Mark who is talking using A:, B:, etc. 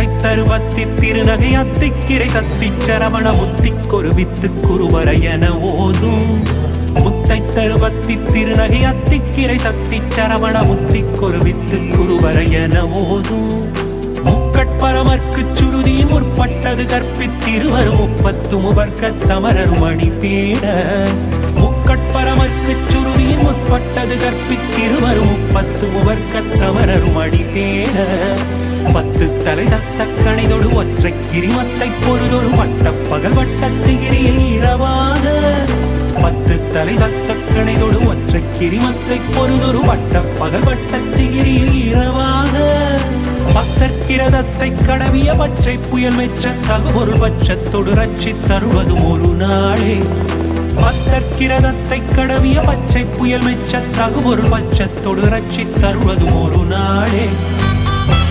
A: முத்தை தருவத்தி திருநகை அத்திக்கிரை சத்தி சரவண முத்திக்கொரு வித்து குருவர என ஓதும். முத்தை தருவத்தி திருநகை அத்திக்கிரை சத்தி சரவண முத்திக்கொரு வித்து குருவர என ஓதும். முக்கட்பரமர்க்கு சுருதியின் முற்பட்டது கற்பித்திருவரும் முப்பத்து முவர்க்கத் தமரரும் அணிபேட. முக்கட்பரமர்க்கு சுருதியின் முற்பட்டது கற்பித்திருவரும் முப்பத்து முவர்க்கத் தமரரும் அணிபேட. பத்து தலை தத்த கணைதொடு ஒற்றை கிரிமத்தை பொருதொரு வட்ட பகல் வட்டத்திகிரியில் இரவாக. பத்து தலை தத்த கணைதொடு ஒற்றை கிரிமத்தை பொருதொரு வட்ட பகல் வட்டத்திகிரியில் இரவாக. பக்தர்கிரதத்தை கடவிய பச்சை புயல் மெச்ச தகுபொருள் பட்சத்தொடு ரட்சி தருவதும் ஒரு நாளே. பக்தர்கிரதத்தை கடவிய பச்சை புயல் மெச்ச தகுபொருள் பட்சத்தொடு ரட்சி தருவதும் ஒரு நாளே.